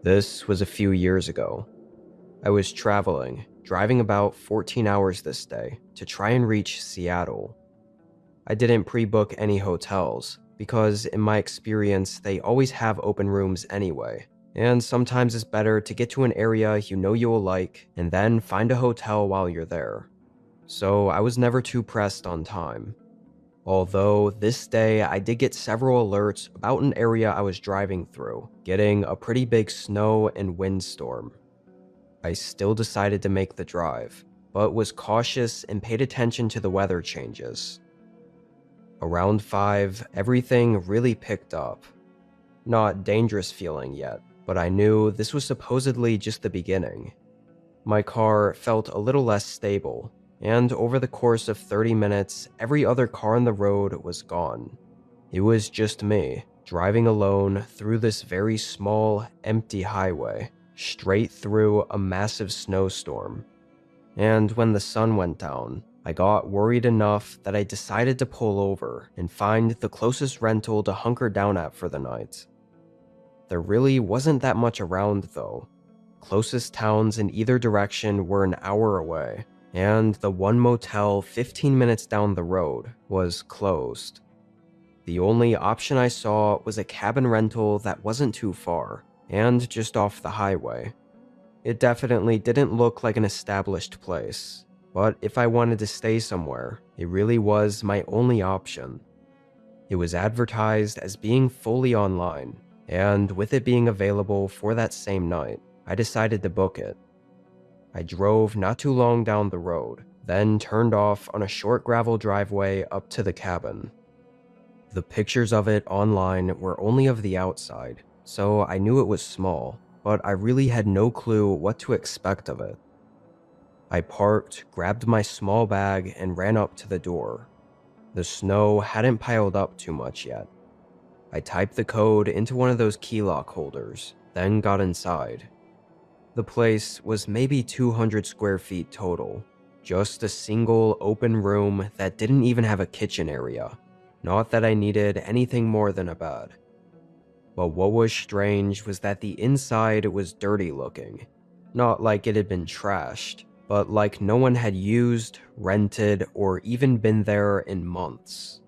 This was a few years ago. I was traveling, driving about 14 hours this day to try and reach Seattle. I didn't pre-book any hotels because in my experience, they always have open rooms anyway. And sometimes it's better to get to an area you know you will like and then find a hotel while you're there. So I was never too pressed on time. Although this day I did get several alerts about an area I was driving through, getting a pretty big snow and windstorm. I still decided to make the drive, but was cautious and paid attention to the weather changes. Around 5, everything really picked up. Not dangerous feeling yet, but I knew this was supposedly just the beginning. My car felt a little less stable, and over the course of 30 minutes, every other car on the road was gone. It was just me, driving alone through this very small, empty highway, straight through a massive snowstorm. And when the sun went down, I got worried enough that I decided to pull over and find the closest rental to hunker down at for the night. There really wasn't that much around though. Closest towns in either direction were an hour away, and the one motel 15 minutes down the road was closed. The only option I saw was a cabin rental that wasn't too far, and just off the highway. It definitely didn't look like an established place, but if I wanted to stay somewhere, it really was my only option. It was advertised as being fully online, and with it being available for that same night, I decided to book it. I drove not too long down the road, then turned off on a short gravel driveway up to the cabin. The pictures of it online were only of the outside, so I knew it was small, but I really had no clue what to expect of it. I parked, grabbed my small bag, and ran up to the door. The snow hadn't piled up too much yet. I typed the code into one of those key lock holders, then got inside. The place was maybe 200 square feet total, just a single open room that didn't even have a kitchen area. Not that I needed anything more than a bed. But what was strange was that the inside was dirty looking. Not like it had been trashed, but like no one had used, rented, or even been there in months.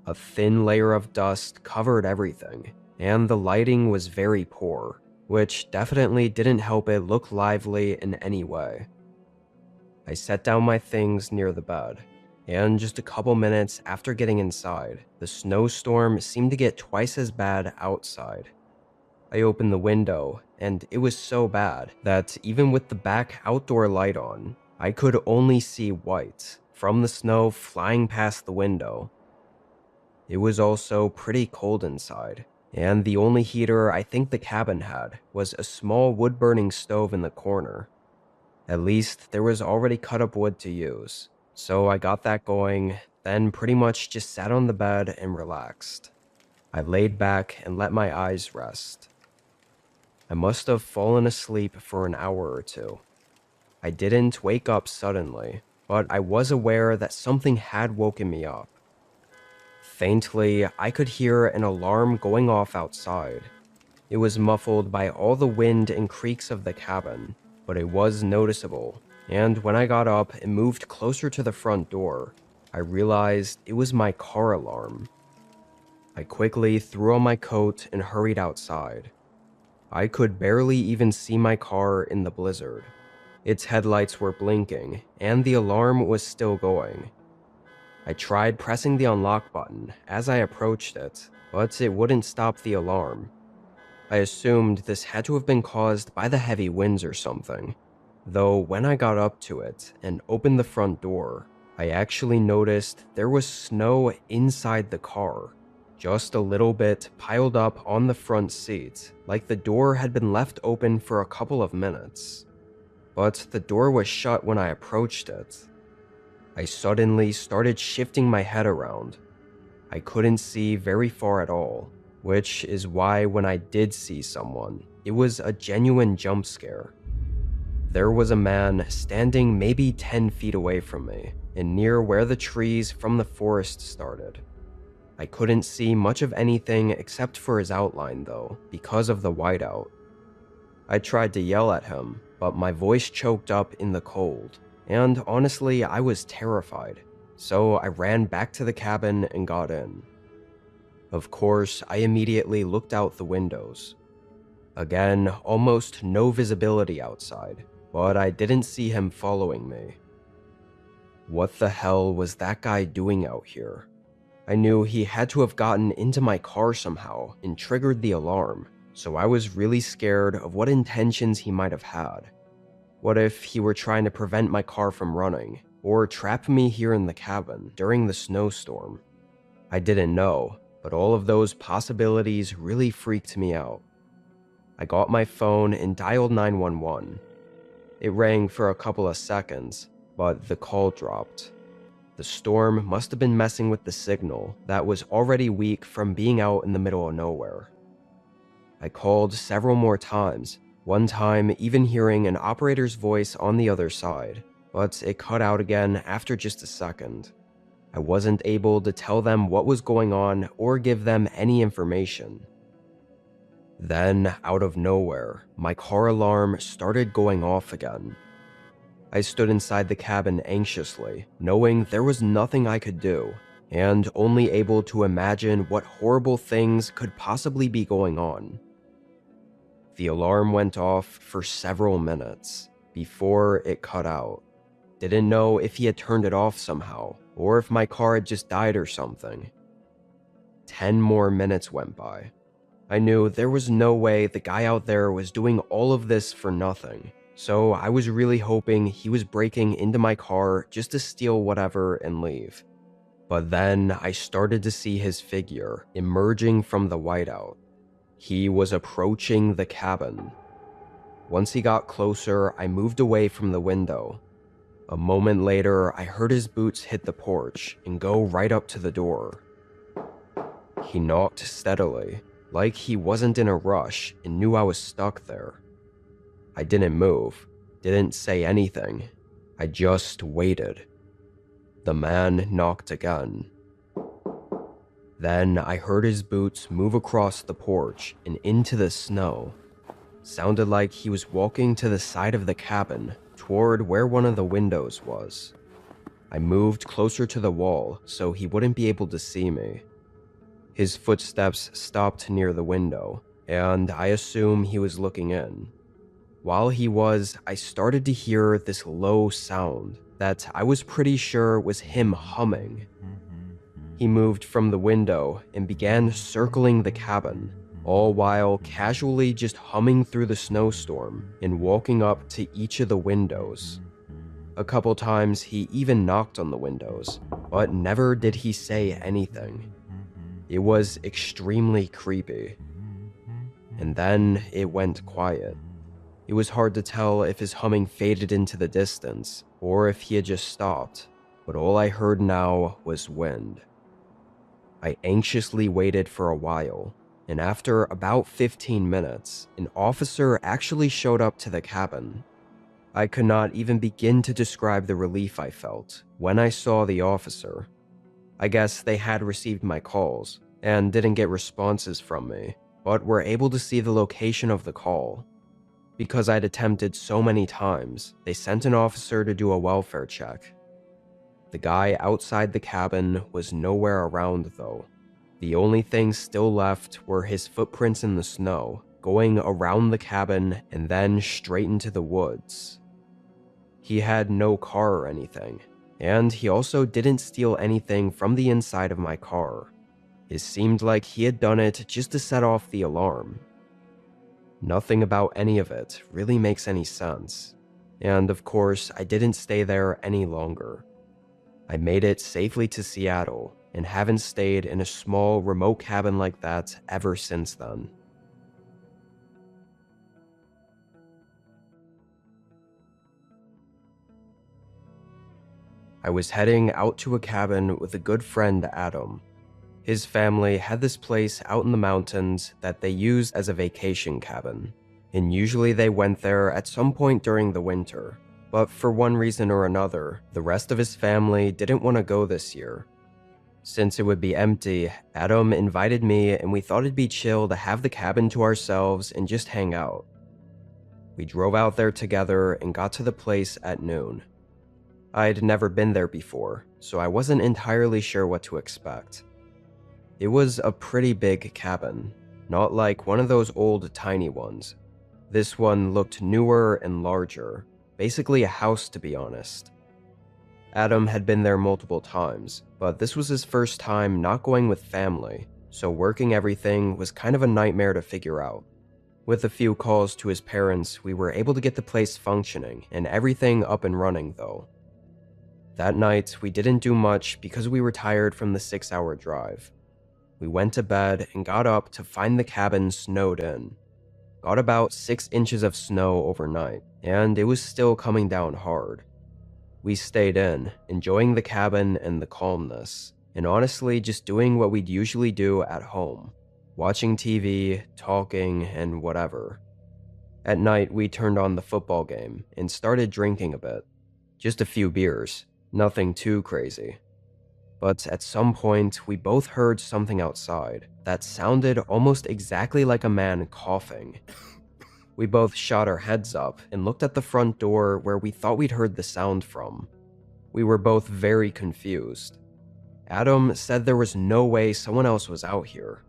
A thin layer of dust covered everything, and the lighting was very poor, which definitely didn't help it look lively in any way. I set down my things near the bed, and just a couple minutes after getting inside, the snowstorm seemed to get twice as bad outside. I opened the window, and it was so bad that even with the back outdoor light on, I could only see white from the snow flying past the window. It was also pretty cold inside, and the only heater I think the cabin had was a small wood-burning stove in the corner. At least there was already cut-up wood to use, so I got that going, then pretty much just sat on the bed and relaxed. I laid back and let my eyes rest. I must have fallen asleep for an hour or two. I didn't wake up suddenly, but I was aware that something had woken me up. Faintly, I could hear an alarm going off outside. It was muffled by all the wind and creaks of the cabin, but it was noticeable, and when I got up and moved closer to the front door, I realized it was my car alarm. I quickly threw on my coat and hurried outside. I could barely even see my car in the blizzard. Its headlights were blinking, and the alarm was still going. I tried pressing the unlock button as I approached it, but it wouldn't stop the alarm. I assumed this had to have been caused by the heavy winds or something, though when I got up to it and opened the front door, I actually noticed there was snow inside the car, just a little bit piled up on the front seat, like the door had been left open for a couple of minutes. But the door was shut when I approached it. I suddenly started shifting my head around. I couldn't see very far at all, which is why when I did see someone, it was a genuine jump scare. There was a man standing maybe 10 feet away from me, and near where the trees from the forest started. I couldn't see much of anything except for his outline though, because of the whiteout. I tried to yell at him, but my voice choked up in the cold, and honestly, I was terrified, so I ran back to the cabin and got in. Of course, I immediately looked out the windows. Again, almost no visibility outside, but I didn't see him following me. What the hell was that guy doing out here? I knew he had to have gotten into my car somehow and triggered the alarm, so I was really scared of what intentions he might have had. What if he were trying to prevent my car from running, or trap me here in the cabin during the snowstorm? I didn't know, but all of those possibilities really freaked me out. I got my phone and dialed 911. It rang for a couple of seconds, but the call dropped. The storm must have been messing with the signal that was already weak from being out in the middle of nowhere. I called several more times, one time even hearing an operator's voice on the other side, but it cut out again after just a second. I wasn't able to tell them what was going on or give them any information. Then, out of nowhere, my car alarm started going off again. I stood inside the cabin anxiously, knowing there was nothing I could do, and only able to imagine what horrible things could possibly be going on. The alarm went off for several minutes before it cut out. Didn't know if he had turned it off somehow, or if my car had just died or something. 10 more minutes went by. I knew there was no way the guy out there was doing all of this for nothing, so I was really hoping he was breaking into my car just to steal whatever and leave. But then I started to see his figure emerging from the whiteout. He was approaching the cabin. Once he got closer, I moved away from the window. A moment later, I heard his boots hit the porch and go right up to the door. He knocked steadily, like he wasn't in a rush and knew I was stuck there. I didn't move, didn't say anything. I just waited. The man knocked again. Then I heard his boots move across the porch and into the snow. Sounded like he was walking to the side of the cabin, toward where one of the windows was. I moved closer to the wall so he wouldn't be able to see me. His footsteps stopped near the window, and I assume he was looking in. While he was, I started to hear this low sound that I was pretty sure was him humming. He moved from the window and began circling the cabin, all while casually just humming through the snowstorm and walking up to each of the windows. A couple times he even knocked on the windows, but never did he say anything. It was extremely creepy. And then it went quiet. It was hard to tell if his humming faded into the distance or if he had just stopped, but all I heard now was wind. I anxiously waited for a while, and after about 15 minutes, an officer actually showed up to the cabin. I could not even begin to describe the relief I felt when I saw the officer. I guess they had received my calls and didn't get responses from me, but were able to see the location of the call. Because I'd attempted so many times, they sent an officer to do a welfare check. The guy outside the cabin was nowhere around though. The only things still left were his footprints in the snow, going around the cabin and then straight into the woods. He had no car or anything, and he also didn't steal anything from the inside of my car. It seemed like he had done it just to set off the alarm. Nothing about any of it really makes any sense, and of course I didn't stay there any longer. I made it safely to Seattle and haven't stayed in a small remote cabin like that ever since then. I was heading out to a cabin with a good friend, Adam. His family had this place out in the mountains that they used as a vacation cabin, and usually they went there at some point during the winter. But for one reason or another, the rest of his family didn't want to go this year. Since it would be empty, Adam invited me and we thought it'd be chill to have the cabin to ourselves and just hang out. We drove out there together and got to the place at noon. I'd never been there before, so I wasn't entirely sure what to expect. It was a pretty big cabin, not like one of those old tiny ones. This one looked newer and larger, basically a house to be honest. Adam had been there multiple times, but this was his first time not going with family, so working everything was kind of a nightmare to figure out. With a few calls to his parents, we were able to get the place functioning and everything up and running though. That night, we didn't do much because we were tired from the 6-hour drive. We went to bed and got up to find the cabin snowed in. Got about 6 inches of snow overnight, and it was still coming down hard. We stayed in, enjoying the cabin and the calmness, and honestly just doing what we'd usually do at home. Watching TV, talking, and whatever. At night, we turned on the football game and started drinking a bit. Just a few beers, nothing too crazy. But at some point, we both heard something outside that sounded almost exactly like a man coughing. We both shot our heads up and looked at the front door where we thought we'd heard the sound from. We were both very confused. Adam said there was no way someone else was out here.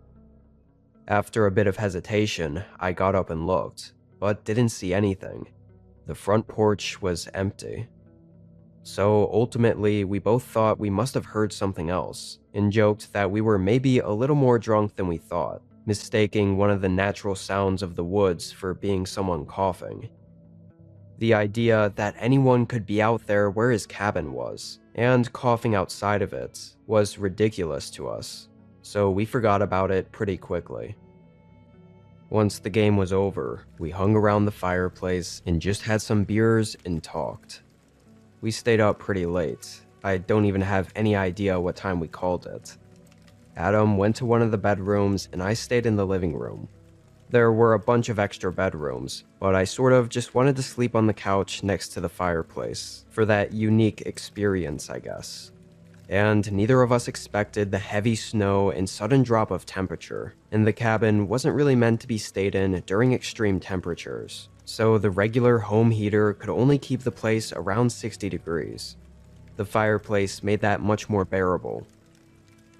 After a bit of hesitation, I got up and looked, but didn't see anything. The front porch was empty. So ultimately, we both thought we must have heard something else, and joked that we were maybe a little more drunk than we thought, mistaking one of the natural sounds of the woods for being someone coughing. The idea that anyone could be out there where his cabin was, and coughing outside of it, was ridiculous to us, so we forgot about it pretty quickly. Once the game was over, we hung around the fireplace and just had some beers and talked. We stayed up pretty late. I don't even have any idea what time we called it. Adam went to one of the bedrooms and I stayed in the living room. There were a bunch of extra bedrooms, but I sort of just wanted to sleep on the couch next to the fireplace for that unique experience, I guess. And neither of us expected the heavy snow and sudden drop of temperature, and the cabin wasn't really meant to be stayed in during extreme temperatures, so the regular home heater could only keep the place around 60 degrees. The fireplace made that much more bearable.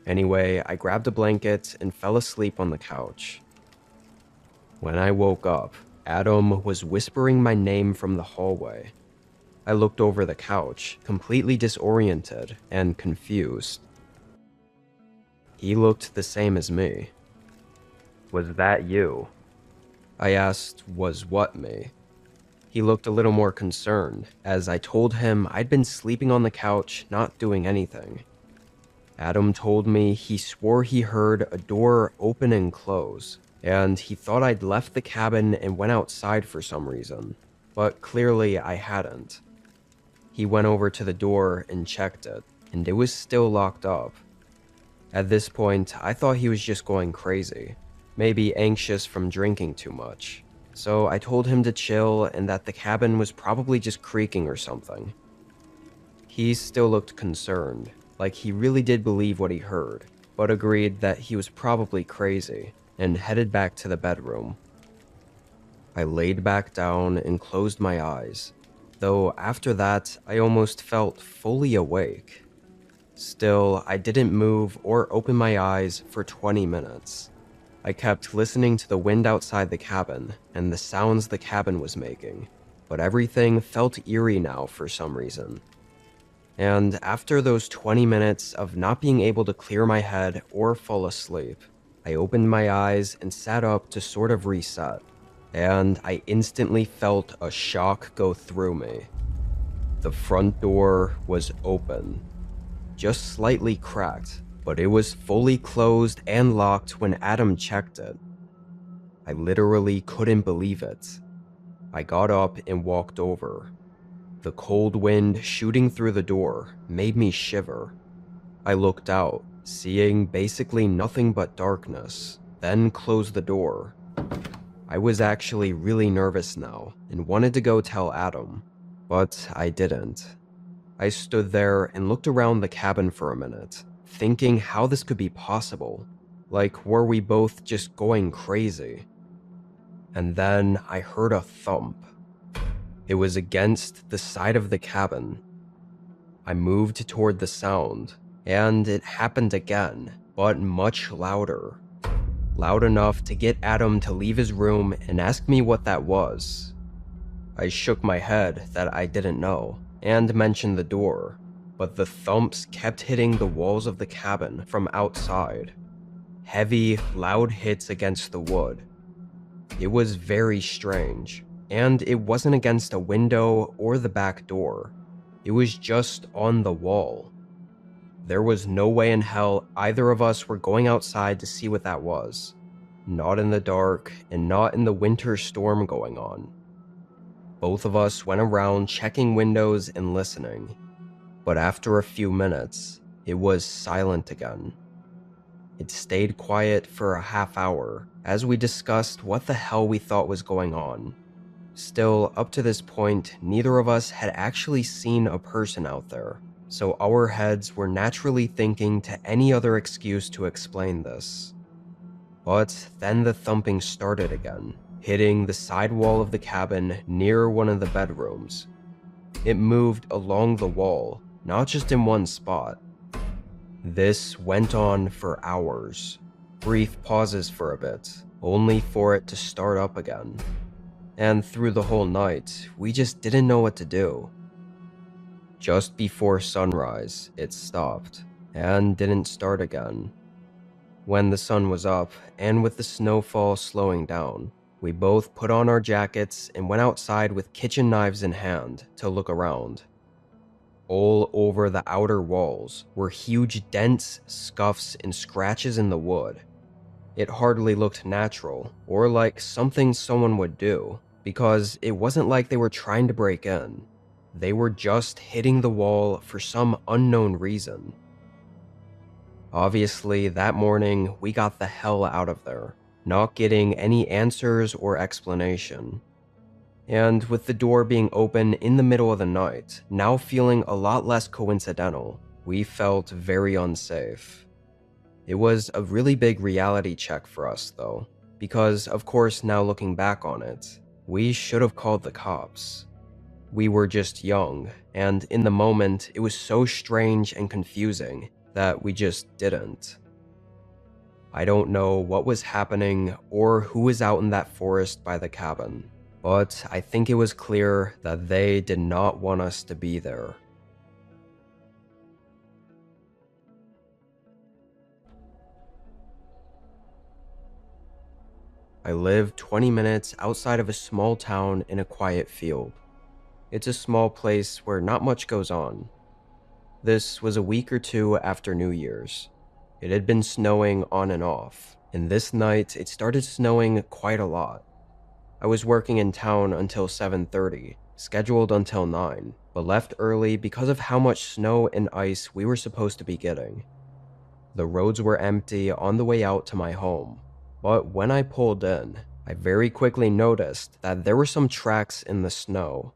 Anyway, I grabbed a blanket and fell asleep on the couch. When I woke up, Adam was whispering my name from the hallway. I looked over the couch, completely disoriented and confused. He looked the same as me. "Was that you?" I asked, "Was what me?" He looked a little more concerned, as I told him I'd been sleeping on the couch, not doing anything. Adam told me he swore he heard a door open and close, and he thought I'd left the cabin and went outside for some reason, but clearly I hadn't. He went over to the door and checked it, and it was still locked up. At this point, I thought he was just going crazy, maybe anxious from drinking too much, so I told him to chill and that the cabin was probably just creaking or something. He still looked concerned, like he really did believe what he heard, but agreed that he was probably crazy, and headed back to the bedroom. I laid back down and closed my eyes, though after that, I almost felt fully awake. Still, I didn't move or open my eyes for 20 minutes. I kept listening to the wind outside the cabin and the sounds the cabin was making, but everything felt eerie now for some reason. And after those 20 minutes of not being able to clear my head or fall asleep, I opened my eyes and sat up to sort of reset, and I instantly felt a shock go through me. The front door was open, just slightly cracked, but it was fully closed and locked when Adam checked it. I literally couldn't believe it. I got up and walked over. The cold wind shooting through the door made me shiver. I looked out, seeing basically nothing but darkness, then closed the door. I was actually really nervous now and wanted to go tell Adam, but I didn't. I stood there and looked around the cabin for a minute, thinking how this could be possible. Like, were we both just going crazy? And then I heard a thump, It was against the side of the cabin. I moved toward the sound, and it happened again, but much louder. Loud enough to get Adam to leave his room and ask me what that was. I shook my head that I didn't know, and mentioned the door, but the thumps kept hitting the walls of the cabin from outside. Heavy, loud hits against the wood. It was very strange, and it wasn't against a window or the back door. It was just on the wall. There was no way in hell either of us were going outside to see what that was. Not in the dark, and not in the winter storm going on. Both of us went around checking windows and listening, but after a few minutes, it was silent again. It stayed quiet for a half hour as we discussed what the hell we thought was going on. Still, up to this point, neither of us had actually seen a person out there, so our heads were naturally thinking to any other excuse to explain this. But then the thumping started again, hitting the side wall of the cabin near one of the bedrooms. It moved along the wall, not just in one spot. This went on for hours, brief pauses for a bit, only for it to start up again. And through the whole night, we just didn't know what to do. Just before sunrise, it stopped, and didn't start again. When the sun was up, and with the snowfall slowing down, we both put on our jackets and went outside with kitchen knives in hand to look around. All over the outer walls were huge dents, scuffs, and scratches in the wood. It hardly looked natural, or like something someone would do, because it wasn't like they were trying to break in. They were just hitting the wall for some unknown reason. Obviously, that morning, we got the hell out of there, not getting any answers or explanation. And with the door being open in the middle of the night, now feeling a lot less coincidental, we felt very unsafe. It was a really big reality check for us, though, because, of course, now looking back on it, we should have called the cops. We were just young, and in the moment, it was so strange and confusing that we just didn't. I don't know what was happening or who was out in that forest by the cabin, but I think it was clear that they did not want us to be there. I live 20 minutes outside of a small town in a quiet field. It's a small place where not much goes on. This was a week or two after New Year's. It had been snowing on and off, and this night it started snowing quite a lot. I was working in town until 7:30, scheduled until 9, but left early because of how much snow and ice we were supposed to be getting. The roads were empty on the way out to my home, but when I pulled in, I very quickly noticed that there were some tracks in the snow.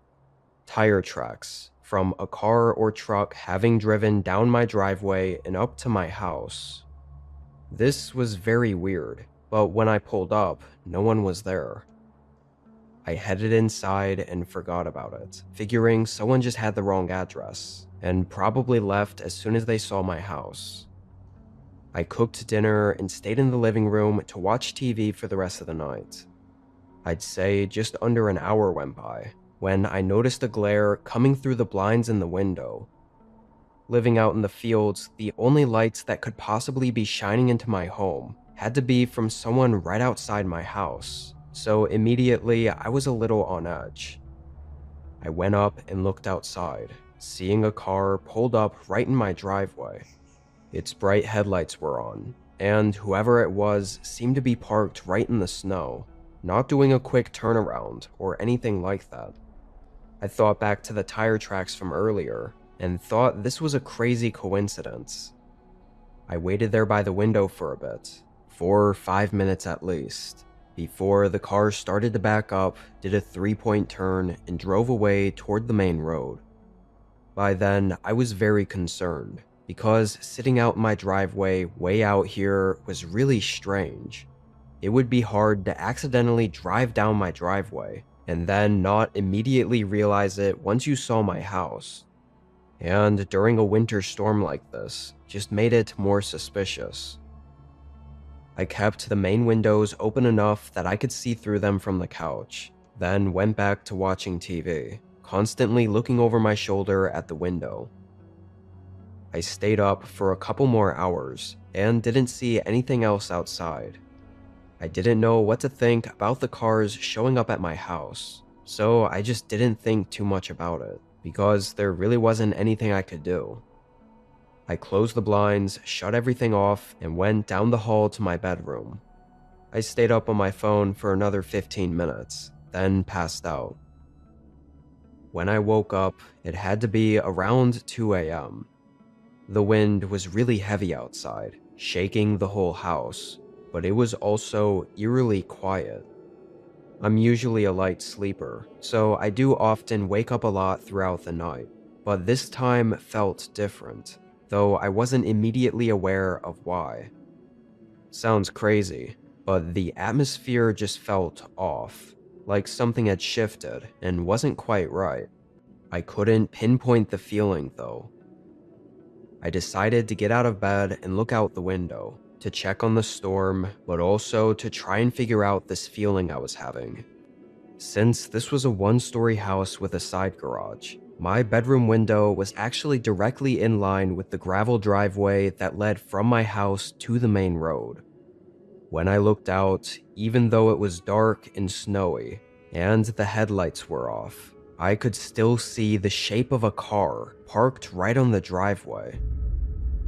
Tire tracks from a car or truck having driven down my driveway and up to my house. This was very weird, but when I pulled up, no one was there. I headed inside and forgot about it, figuring someone just had the wrong address, and probably left as soon as they saw my house. I cooked dinner and stayed in the living room to watch TV for the rest of the night. I'd say just under an hour went by, when I noticed a glare coming through the blinds in the window. Living out in the fields, the only lights that could possibly be shining into my home had to be from someone right outside my house, so immediately I was a little on edge. I went up and looked outside, seeing a car pulled up right in my driveway. Its bright headlights were on, and whoever it was seemed to be parked right in the snow, not doing a quick turnaround or anything like that. I thought back to the tire tracks from earlier, and thought this was a crazy coincidence. I waited there by the window for a bit, 4 or 5 minutes at least, before the car started to back up, did a 3-point turn, and drove away toward the main road. By then, I was very concerned, because sitting out in my driveway way out here was really strange. It would be hard to accidentally drive down my driveway, and then not immediately realize it once you saw my house. And during a winter storm like this, just made it more suspicious. I kept the main windows open enough that I could see through them from the couch, then went back to watching TV, constantly looking over my shoulder at the window. I stayed up for a couple more hours and didn't see anything else outside. I didn't know what to think about the cars showing up at my house, so I just didn't think too much about it, because there really wasn't anything I could do. I closed the blinds, shut everything off, and went down the hall to my bedroom. I stayed up on my phone for another 15 minutes, then passed out. When I woke up, it had to be around 2 a.m. The wind was really heavy outside, shaking the whole house, but it was also eerily quiet. I'm usually a light sleeper, so I do often wake up a lot throughout the night, but this time felt different, though I wasn't immediately aware of why. Sounds crazy, but the atmosphere just felt off, like something had shifted and wasn't quite right. I couldn't pinpoint the feeling though. I decided to get out of bed and look out the window, to check on the storm, but also to try and figure out this feeling I was having. Since this was a one-story house with a side garage, my bedroom window was actually directly in line with the gravel driveway that led from my house to the main road. When I looked out, even though it was dark and snowy, and the headlights were off, I could still see the shape of a car parked right on the driveway.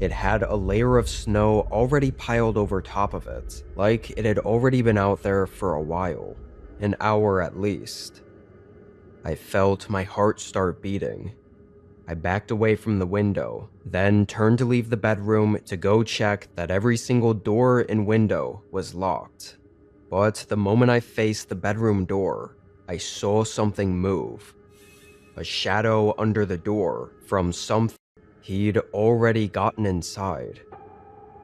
It had a layer of snow already piled over top of it, like it had already been out there for a while, an hour at least. I felt my heart start beating. I backed away from the window, then turned to leave the bedroom to go check that every single door and window was locked. But the moment I faced the bedroom door, I saw something move. A shadow under the door from something he'd already gotten inside.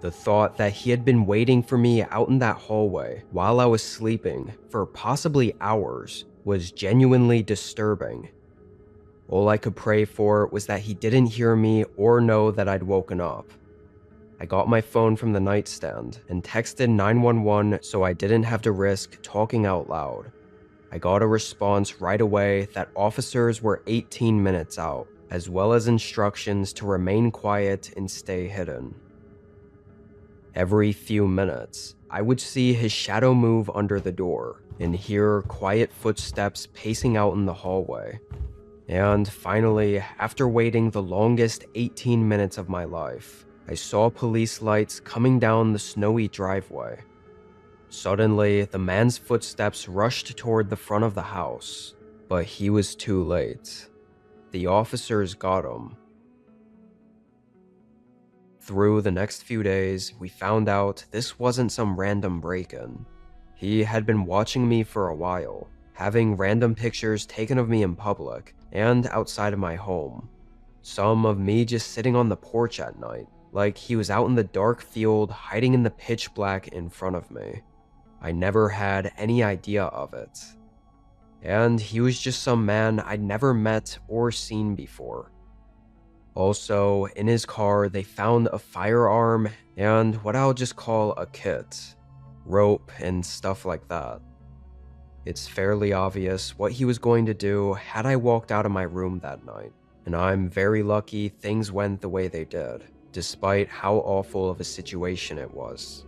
The thought that he had been waiting for me out in that hallway while I was sleeping for possibly hours was genuinely disturbing. All I could pray for was that he didn't hear me or know that I'd woken up. I got my phone from the nightstand and texted 911 so I didn't have to risk talking out loud. I got a response right away that officers were 18 minutes out, as well as instructions to remain quiet and stay hidden. Every few minutes, I would see his shadow move under the door and hear quiet footsteps pacing out in the hallway. And finally, after waiting the longest 18 minutes of my life, I saw police lights coming down the snowy driveway. Suddenly, the man's footsteps rushed toward the front of the house, but he was too late. The officers got him. Through the next few days, we found out this wasn't some random break-in. He had been watching me for a while, having random pictures taken of me in public and outside of my home. Some of me just sitting on the porch at night, like he was out in the dark field hiding in the pitch black in front of me. I never had any idea of it. And he was just some man I'd never met or seen before. Also, in his car, they found a firearm and what I'll just call a kit, rope and stuff like that. It's fairly obvious what he was going to do had I walked out of my room that night, and I'm very lucky things went the way they did, despite how awful of a situation it was.